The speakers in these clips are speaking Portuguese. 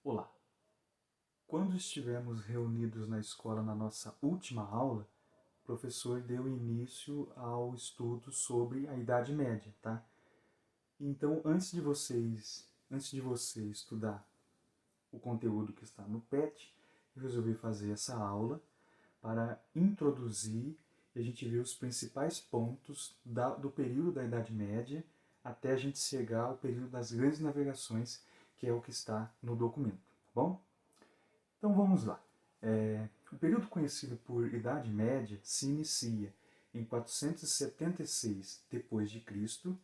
Olá! Quando estivemos reunidos na escola na nossa última aula, o professor deu início ao estudo sobre a Idade Média, tá? Então, antes de você estudar o conteúdo que está no PET, eu resolvi fazer essa aula para introduzir e a gente ver os principais pontos do período da Idade Média até a gente chegar ao período das grandes navegações, que é o que está no documento, tá bom? Então vamos lá. O período conhecido por Idade Média se inicia em 476 d.C.,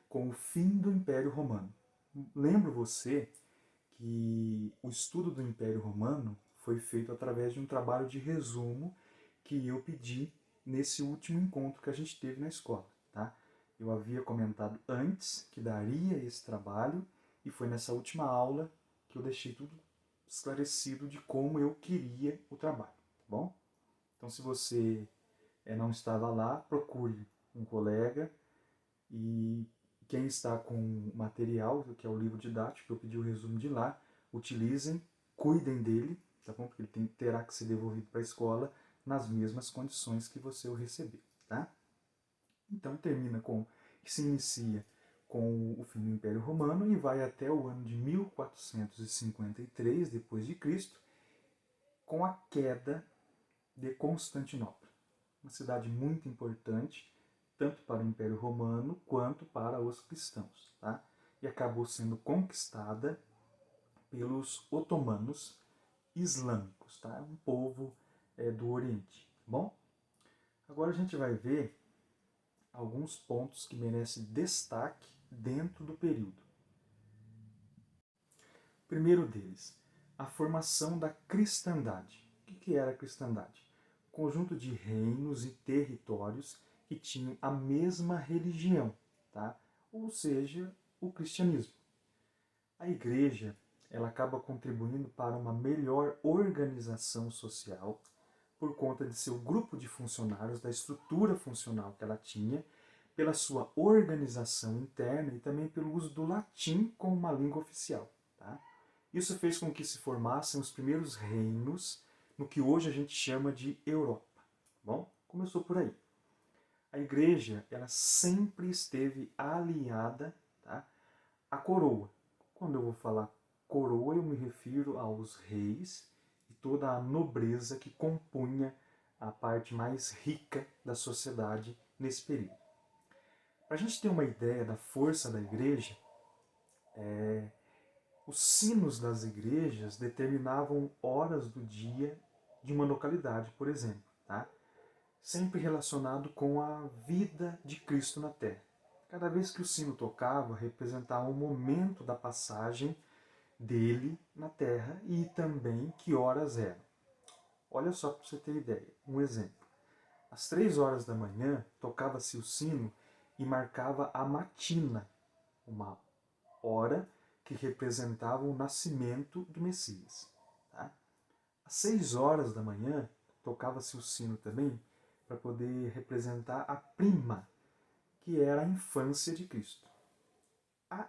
com o fim do Império Romano. Lembro você que o estudo do Império Romano foi feito através de um trabalho de resumo que eu pedi nesse último encontro que a gente teve na escola. Tá? Eu havia comentado antes que daria esse trabalho e foi nessa última aula que eu deixei tudo esclarecido de como eu queria o trabalho, tá bom? Então, se você não estava lá, procure um colega e quem está com material, que é o livro didático, eu pedi o resumo de lá, utilizem, cuidem dele, tá bom? Porque ele terá que ser devolvido para a escola nas mesmas condições que você o recebeu, tá? Então que se inicia com o fim do Império Romano e vai até o ano de 1453 d.C., com a queda de Constantinopla, uma cidade muito importante, tanto para o Império Romano quanto para os cristãos, tá? E acabou sendo conquistada pelos otomanos islâmicos, tá? Um povo do Oriente, tá bom? Agora a gente vai ver alguns pontos que merecem destaque dentro do período. O primeiro deles, a formação da cristandade. O que era a cristandade? Conjunto de reinos e territórios que tinham a mesma religião, tá? Ou seja, o cristianismo. A igreja ela acaba contribuindo para uma melhor organização social por conta de seu grupo de funcionários, da estrutura funcional que ela tinha, pela sua organização interna e também pelo uso do latim como uma língua oficial. Tá? Isso fez com que se formassem os primeiros reinos no que hoje a gente chama de Europa. Bom, começou por aí. A igreja ela sempre esteve aliada, tá, à coroa. Quando eu vou falar coroa, eu me refiro aos reis e toda a nobreza que compunha a parte mais rica da sociedade nesse período. Para a gente ter uma ideia da força da igreja, os sinos das igrejas determinavam horas do dia de uma localidade, por exemplo, tá? Sempre relacionado com a vida de Cristo na Terra. Cada vez que o sino tocava, representava um momento da passagem dele na Terra e também que horas eram. Olha só para você ter ideia, um exemplo. Às 3 horas da manhã, tocava-se o sino e marcava a matina, uma hora que representava o nascimento do Messias. Tá? Às 6 horas da manhã, tocava-se o sino também para poder representar a prima, que era a infância de Cristo. A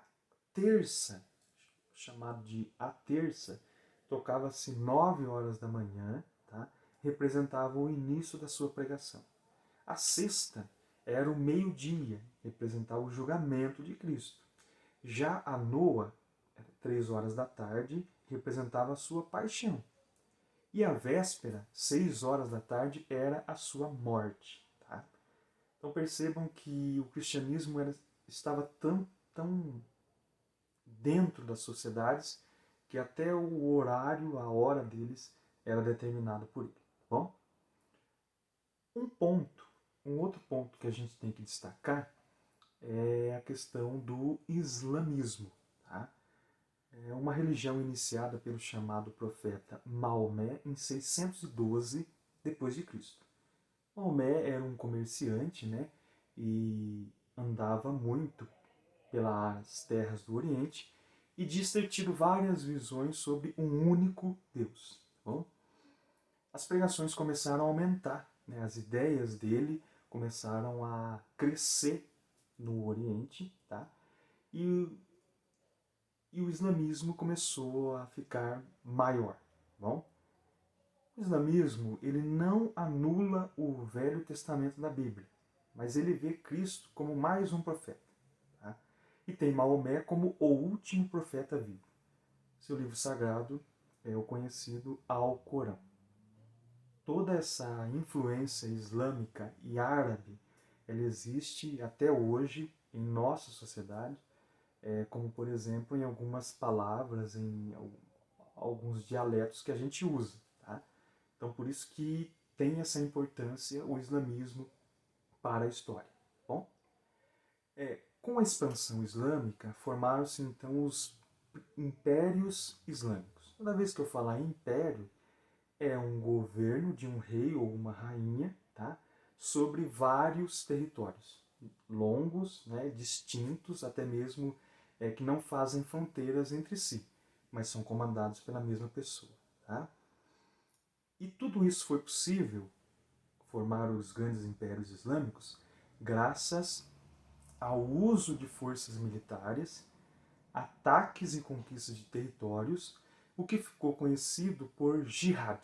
terça, chamado de a terça, tocava-se 9 horas da manhã, tá? Representava o início da sua pregação. A sexta era o meio-dia, representava o julgamento de Cristo. Já a noa, 3 horas da tarde, representava a sua paixão. E a véspera, 6 horas da tarde, era a sua morte. Tá? Então percebam que o cristianismo estava tão dentro das sociedades que até o horário, a hora deles, era determinada por ele. Tá bom? Um outro ponto que a gente tem que destacar é a questão do islamismo. Tá? É uma religião iniciada pelo chamado profeta Maomé em 612 d.C. Maomé era um comerciante, né, e andava muito pelas terras do Oriente e diz ter tido várias visões sobre um único Deus. Tá bom? As pregações começaram a aumentar, né, as ideias dele começaram a crescer no Oriente, tá? E e o islamismo começou a ficar maior. Tá bom? O islamismo ele não anula o Velho Testamento da Bíblia, mas ele vê Cristo como mais um profeta. Tá? E tem Maomé como o último profeta vivo. Seu livro sagrado é o conhecido Alcorão. Toda essa influência islâmica e árabe, ela existe até hoje em nossa sociedade, como por exemplo em algumas palavras, em alguns dialetos que a gente usa. Tá? Então por isso que tem essa importância o islamismo para a história. Bom, com a expansão islâmica formaram-se então os impérios islâmicos. Toda vez que eu falar império, é um governo de um rei ou uma rainha, tá? Sobre vários territórios longos, né, distintos, até mesmo que não fazem fronteiras entre si, mas são comandados pela mesma pessoa. Tá? E tudo isso foi possível, formar os grandes impérios islâmicos, graças ao uso de forças militares, ataques e conquistas de territórios, o que ficou conhecido por jihad,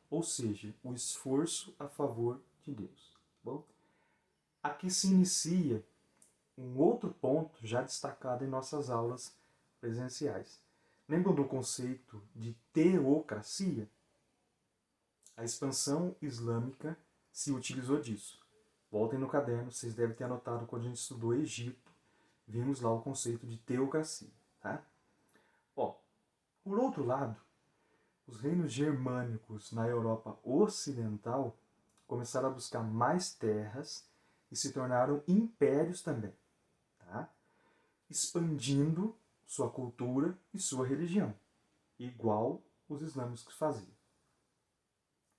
ou seja, o esforço a favor de Deus. Bom, aqui se inicia um outro ponto já destacado em nossas aulas presenciais. Lembram do conceito de teocracia? A expansão islâmica se utilizou disso. Voltem no caderno, vocês devem ter anotado quando a gente estudou Egito, vimos lá o conceito de teocracia. Tá? Ó, por outro lado, os reinos germânicos na Europa Ocidental começaram a buscar mais terras e se tornaram impérios também, tá? Expandindo sua cultura e sua religião, igual os islâmicos faziam.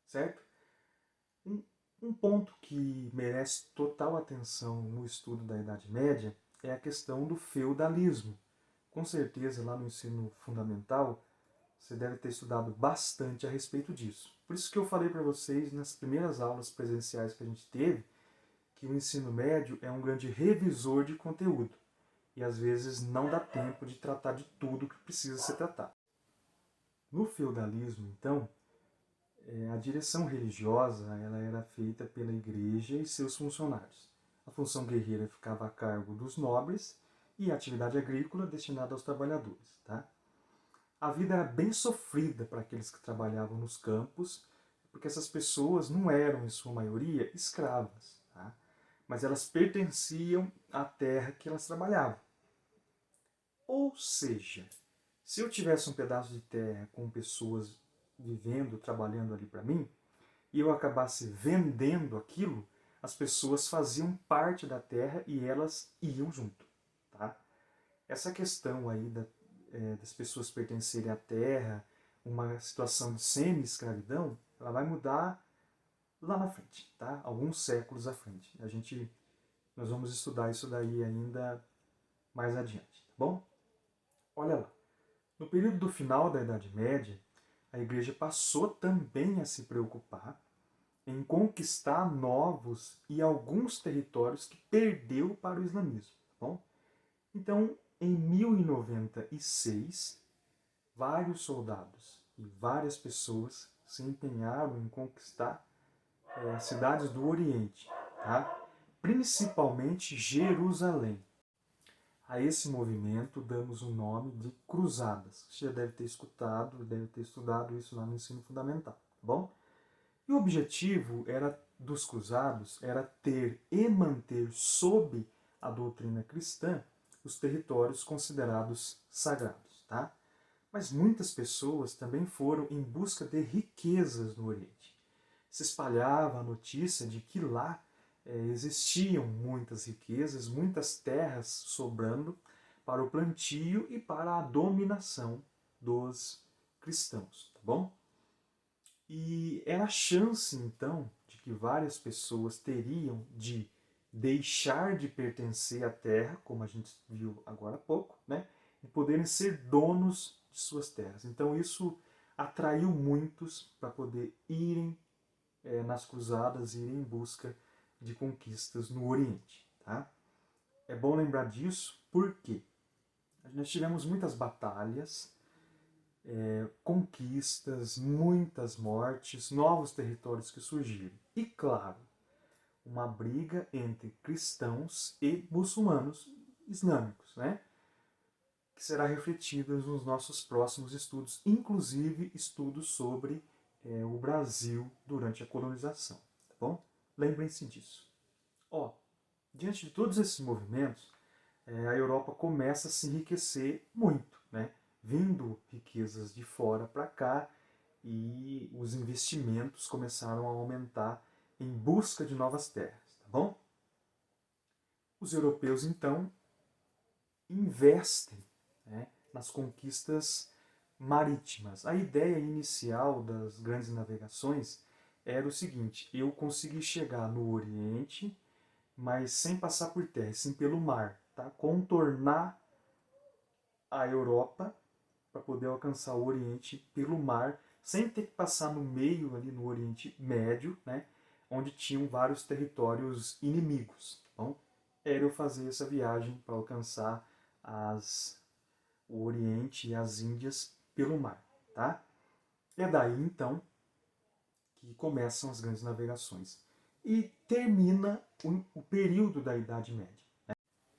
Certo? Um ponto que merece total atenção no estudo da Idade Média é a questão do feudalismo. Com certeza, lá no ensino fundamental, você deve ter estudado bastante a respeito disso. Por isso que eu falei para vocês nas primeiras aulas presenciais que a gente teve que o ensino médio é um grande revisor de conteúdo e às vezes não dá tempo de tratar de tudo que precisa ser tratado. No feudalismo, então, a direção religiosa ela era feita pela igreja e seus funcionários. A função guerreira ficava a cargo dos nobres e a atividade agrícola destinada aos trabalhadores. Tá? A vida era bem sofrida para aqueles que trabalhavam nos campos, porque essas pessoas não eram, em sua maioria, escravas, tá? Mas elas pertenciam à terra que elas trabalhavam. Ou seja, se eu tivesse um pedaço de terra com pessoas vivendo, trabalhando ali para mim, e eu acabasse vendendo aquilo, as pessoas faziam parte da terra e elas iam junto. Tá? Essa questão aí das pessoas pertencerem à terra, uma situação de semi-escravidão, ela vai mudar lá na frente, tá? Alguns séculos à frente. Nós vamos estudar isso daí ainda mais adiante, tá bom? Olha lá. No período do final da Idade Média, a Igreja passou também a se preocupar em conquistar novos e alguns territórios que perdeu para o islamismo, tá bom? Então, em 1096, vários soldados e várias pessoas se empenharam em conquistar cidades do Oriente, tá? Principalmente Jerusalém. A esse movimento damos o nome de Cruzadas. Você já deve ter escutado, deve ter estudado isso lá no ensino fundamental, tá bom? E o objetivo dos cruzados era ter e manter sob a doutrina cristã os territórios considerados sagrados, tá? Mas muitas pessoas também foram em busca de riquezas no Oriente. Se espalhava a notícia de que lá existiam muitas riquezas, muitas terras sobrando para o plantio e para a dominação dos cristãos, tá bom? E era a chance, então, de que várias pessoas teriam de deixar de pertencer à terra, como a gente viu agora há pouco, né? E poderem ser donos de suas terras. Então isso atraiu muitos para poder irem nas cruzadas, irem em busca de conquistas no Oriente. Tá? É bom lembrar disso, por quê? Nós tivemos muitas batalhas, conquistas, muitas mortes, novos territórios que surgiram. E, claro, uma briga entre cristãos e muçulmanos islâmicos, né? Que será refletida nos nossos próximos estudos, inclusive estudos sobre o Brasil durante a colonização, tá bom? Lembrem-se disso. Diante de todos esses movimentos, a Europa começa a se enriquecer muito, né? Vindo riquezas de fora para cá e os investimentos começaram a aumentar em busca de novas terras, tá bom? Os europeus, então, investem, né, nas conquistas marítimas. A ideia inicial das grandes navegações era o seguinte: eu consegui chegar no Oriente, mas sem passar por terra, sim pelo mar, tá? Contornar a Europa para poder alcançar o Oriente pelo mar, sem ter que passar no meio ali no Oriente Médio, né, onde tinham vários territórios inimigos. Então, era eu fazer essa viagem para alcançar o Oriente e as Índias pelo mar, tá? É daí então que começam as grandes navegações e termina o período da Idade Média.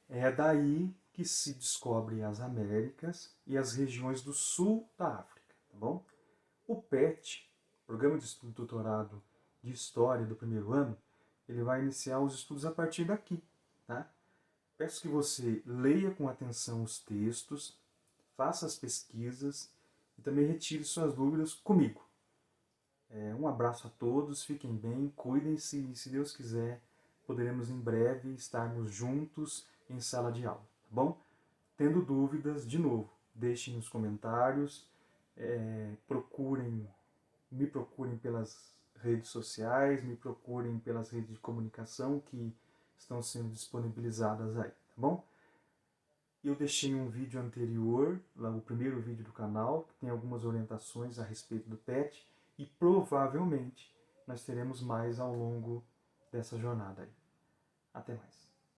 É daí que se descobrem as Américas e as regiões do sul da África, tá bom? O PET, Programa de Estudo Doutorado de História do primeiro ano, ele vai iniciar os estudos a partir daqui, tá? Peço que você leia com atenção os textos, faça as pesquisas e também retire suas dúvidas comigo. Um abraço a todos, fiquem bem, cuidem-se e, se Deus quiser, poderemos em breve estarmos juntos em sala de aula, tá bom? Tendo dúvidas, de novo, deixem nos comentários, me procurem pelas redes sociais, me procurem pelas redes de comunicação que estão sendo disponibilizadas aí, tá bom? Eu deixei um vídeo anterior, lá o primeiro vídeo do canal, que tem algumas orientações a respeito do PET e provavelmente nós teremos mais ao longo dessa jornada aí. Até mais.